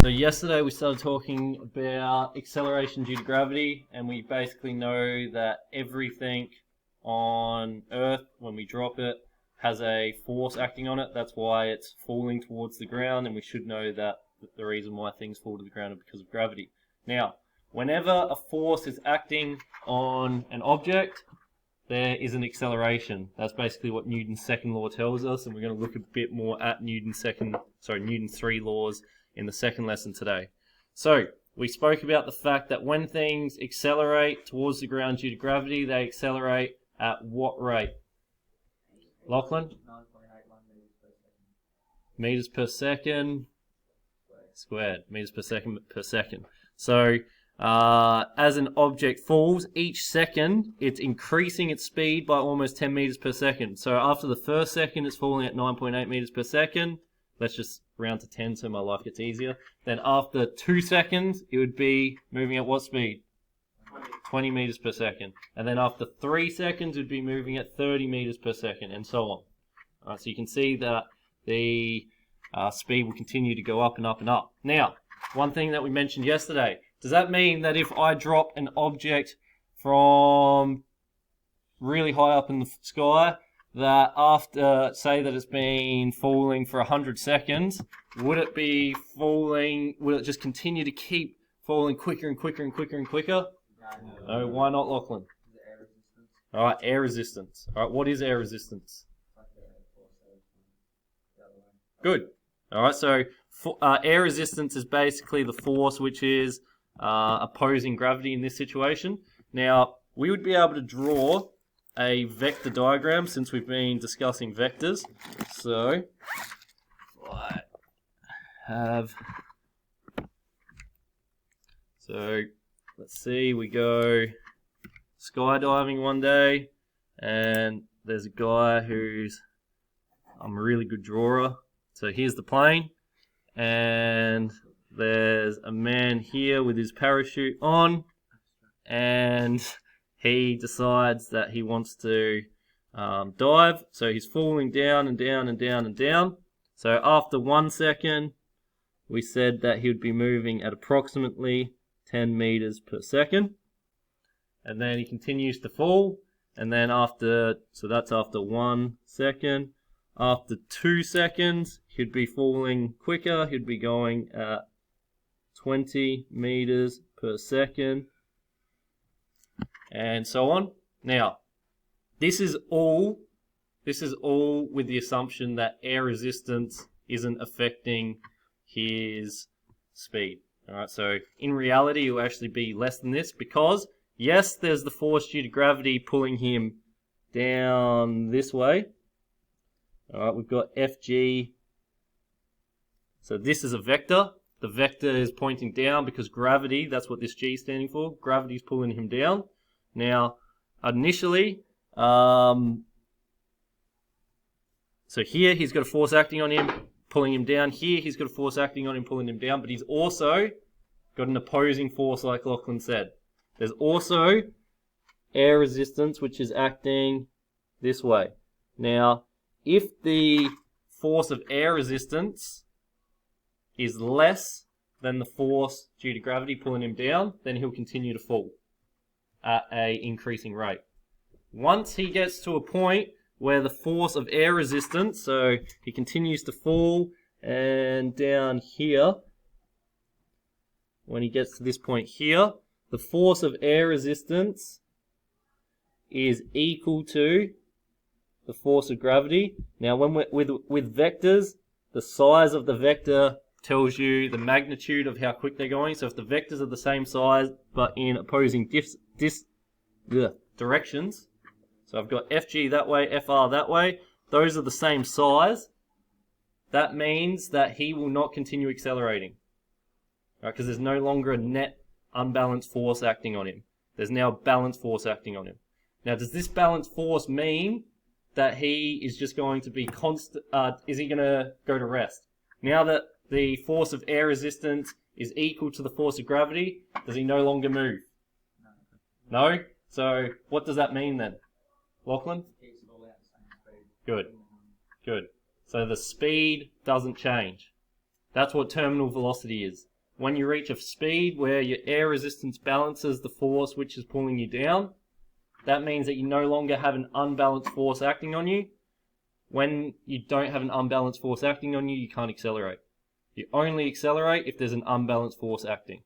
So yesterday we started talking about acceleration due to gravity, and we basically know that everything on Earth, when we drop it, has a force acting on it. That's why it's falling towards the ground, and we should know that the reason why things fall to the ground is because of gravity. Now, whenever a force is acting on an object, there is an acceleration. That's basically what Newton's second law tells us, and we're going to look a bit more at Newton's three laws in the second lesson today. So, we spoke about the fact that when things accelerate towards the ground due to gravity, they accelerate at what rate? Lachlan? 9.81 meters per second. Meters per second squared. Meters per second. So, as an object falls, each second it's increasing its speed by almost 10 meters per second. So after the first second it's falling at 9.8 meters per second. Let's just round to 10 so my life gets easier. Then after 2 seconds it would be moving at what speed? 20 meters per second. And then after 3 seconds it would be moving at 30 meters per second, and so on. Alright, so you can see that the speed will continue to go up and up and up. Now, one thing that we mentioned yesterday, does that mean that if I drop an object from really high up in the sky, that after, say that it's been falling for 100 seconds, would it be falling, will it just continue to keep falling quicker and quicker and quicker and quicker? No, why not, Lachlan? Air resistance. Alright, air resistance. Alright, what is air resistance? Good. Alright, so air resistance is basically the force which is opposing gravity in this situation. Now, we would be able to draw a vector diagram since we've been discussing vectors. So, I have... So, let's see, we go skydiving one day, and there's a guy who's... I'm a really good drawer. So here's the plane, and there's a man here with his parachute on, and he decides that he wants to dive. So he's falling down and down and down and down. So after 1 second, we said that he would be moving at approximately 10 meters per second. And then he continues to fall. And then so that's after 1 second. After 2 seconds, he'd be falling quicker. He'd be going at 20 meters per second, and so on. Now, this is all with the assumption that air resistance isn't affecting his speed. Alright, so in reality it will actually be less than this, because yes, there's the force due to gravity pulling him down this way. Alright, we've got Fg. So this is a vector. The vector is pointing down because gravity, that's what this G is standing for. Gravity is pulling him down. Now, initially, so here he's got a force acting on him, pulling him down. Here he's got a force acting on him, pulling him down. But he's also got an opposing force, like Lachlan said. There's also air resistance, which is acting this way. Now, if the force of air resistance is less than the force due to gravity pulling him down, then he'll continue to fall at an increasing rate. Once he gets to a point where the force of air resistance, so he continues to fall, and down here, when he gets to this point here, the force of air resistance is equal to the force of gravity. Now, when with vectors, the size of the vector tells you the magnitude of how quick they're going. So if the vectors are the same size but in opposing directions, so I've got Fg that way, Fr that way, those are the same size. That means that he will not continue accelerating, right? Because there's no longer a net unbalanced force acting on him. There's now a balanced force acting on him. Now, does this balanced force mean that he is just going to be constant? Is he going to go to rest? Now that the force of air resistance is equal to the force of gravity, does he no longer move? No? So what does that mean then? Lachlan? Good. Good. So the speed doesn't change. That's what terminal velocity is. when you reach a speed where your air resistance balances the force which is pulling you down, that means that you no longer have an unbalanced force acting on you. When you don't have an unbalanced force acting on you, you can't accelerate. You only accelerate if there's an unbalanced force acting.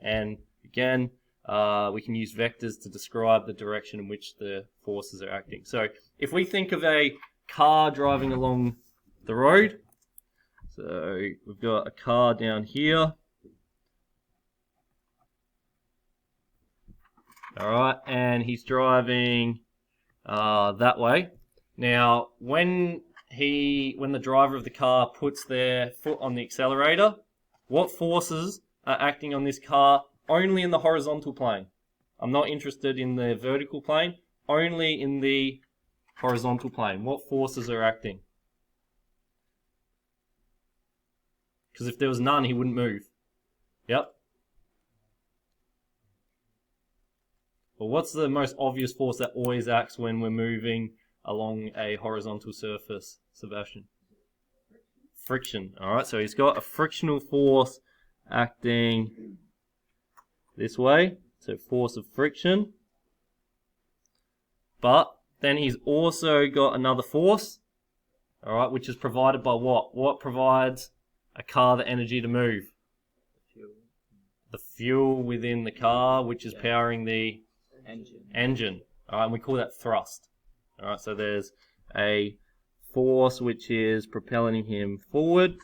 And again, we can use vectors to describe the direction in which the forces are acting. So if we think of a car driving along the road, so we've got a car down here. Alright, and he's driving that way. Now, when the driver of the car puts their foot on the accelerator, what forces are acting on this car only in the horizontal plane? I'm not interested in the vertical plane, only in the horizontal plane. What forces are acting? Because if there was none, he wouldn't move. Yep. Well, what's the most obvious force that always acts when we're moving along a horizontal surface, Sebastian? Friction. Alright, so he's got a frictional force acting this way. So force of friction. But then he's also got another force, alright, which is provided by what? What provides a car the energy to move? The fuel within the car, which is powering the engine. Alright, and we call that thrust. Alright, so there's a force which is propelling him forward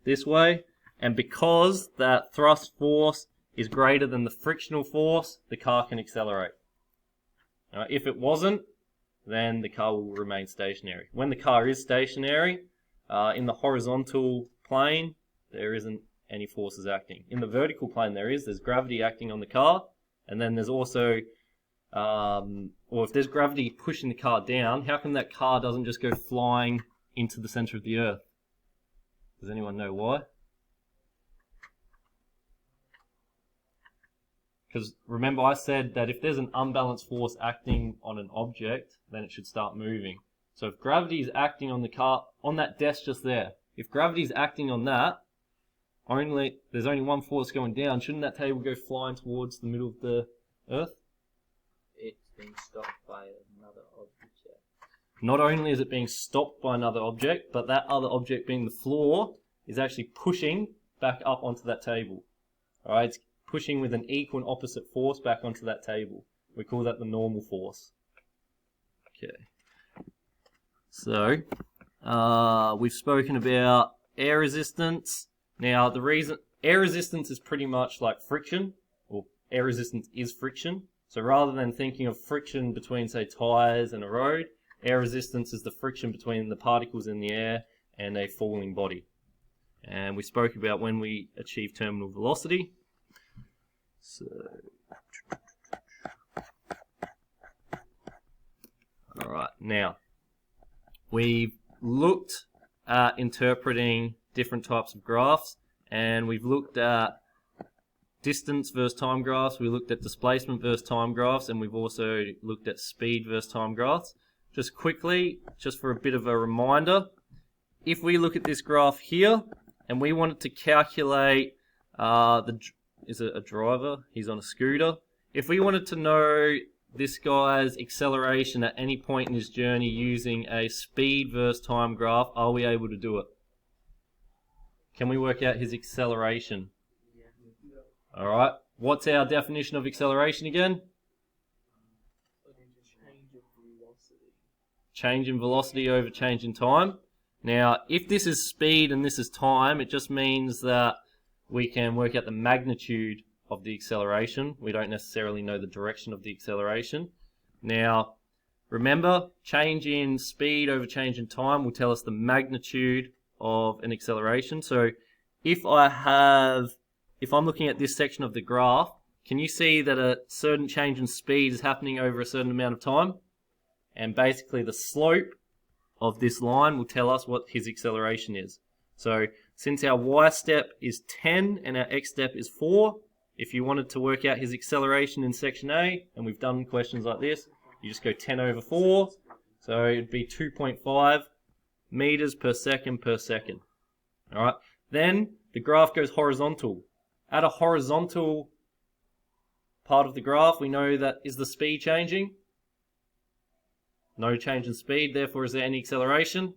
this way, and because that thrust force is greater than the frictional force, the car can accelerate. Alright, if it wasn't, then the car will remain stationary. When the car is stationary, in the horizontal plane, there isn't any forces acting. In the vertical plane there's gravity acting on the car, and then there's also, or if there's gravity pushing the car down, how come that car doesn't just go flying into the center of the earth? Does anyone know why? Because remember I said that if there's an unbalanced force acting on an object, then it should start moving. So if gravity is acting on the car, on that desk just there, if gravity is acting on that, there's only one force going down, shouldn't that table go flying towards the middle of the earth? It's being stopped by another object. Not only is it being stopped by another object, but that other object being the floor is actually pushing back up onto that table. Alright, it's pushing with an equal and opposite force back onto that table. We call that the normal force. Okay. So, we've spoken about air resistance. Now, the reason air resistance is pretty much like friction, or air resistance is friction. So rather than thinking of friction between, say, tires and a road, air resistance is the friction between the particles in the air and a falling body. And we spoke about when we achieve terminal velocity. So, alright, now, we've looked at interpreting different types of graphs, and we've looked at distance versus time graphs, we looked at displacement versus time graphs, and we've also looked at speed versus time graphs. Just quickly, just for a bit of a reminder, if we look at this graph here, and we wanted to calculate is it a driver? He's on a scooter. If we wanted to know this guy's acceleration at any point in his journey using a speed versus time graph, are we able to do it? Can we work out his acceleration? Alright, what's our definition of acceleration again? Change in velocity over change in time. Now, if this is speed and this is time, it just means that we can work out the magnitude of the acceleration. We don't necessarily know the direction of the acceleration. Now, remember, change in speed over change in time will tell us the magnitude of an acceleration. So if I'm looking at this section of the graph, can you see that a certain change in speed is happening over a certain amount of time? And basically the slope of this line will tell us what his acceleration is. So since our y-step is 10 and our x-step is 4, if you wanted to work out his acceleration in section A, and we've done questions like this, you just go 10 over 4, so it'd be 2.5 meters per second per second. Alright, then the graph goes horizontal. At a horizontal part of the graph, we know that is the speed changing? No change in speed, therefore is there any acceleration?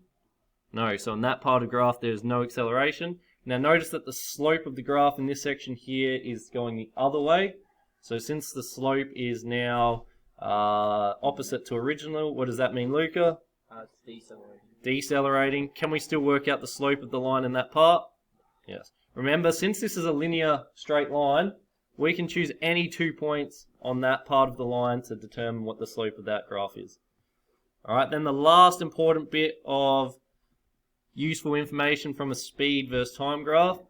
No, so in that part of the graph there's no acceleration. Now notice that the slope of the graph in this section here is going the other way. So since the slope is now opposite to original, what does that mean, Luca? It's decelerating. Decelerating. Can we still work out the slope of the line in that part? Yes. Remember, since this is a linear straight line, we can choose any 2 points on that part of the line to determine what the slope of that graph is. Alright, then the last important bit of useful information from a speed versus time graph,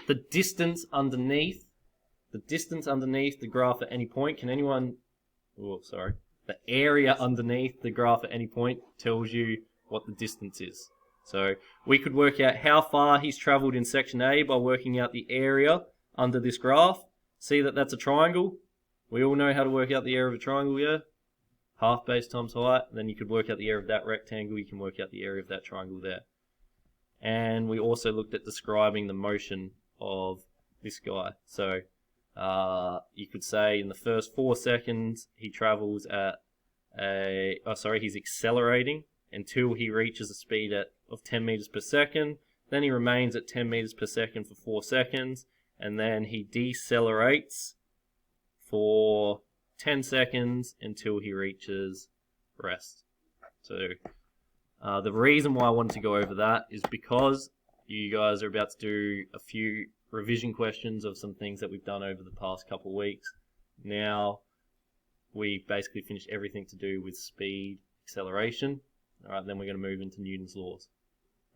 the distance underneath the graph at any point. Can anyone, the area underneath the graph at any point tells you what the distance is. So we could work out how far he's traveled in section A by working out the area under this graph. See that that's a triangle? We all know how to work out the area of a triangle, yeah? Half base times height, then you could work out the area of that rectangle, you can work out the area of that triangle there. And we also looked at describing the motion of this guy. So you could say in the first 4 seconds he travels at he's accelerating until he reaches a speed of 10 meters per second. Then he remains at 10 meters per second for 4 seconds, and then he decelerates for 10 seconds until he reaches rest. So the reason why I wanted to go over that is because you guys are about to do a few revision questions of some things that we've done over the past couple of weeks. Now we basically finished everything to do with speed, acceleration. Alright, then we're going to move into Newton's laws.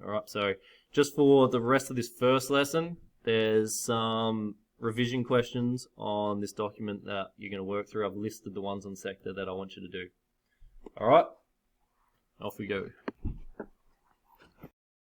Alright, so just for the rest of this first lesson, there's some revision questions on this document that you're going to work through. I've listed the ones on sector that I want you to do. Alright, off we go.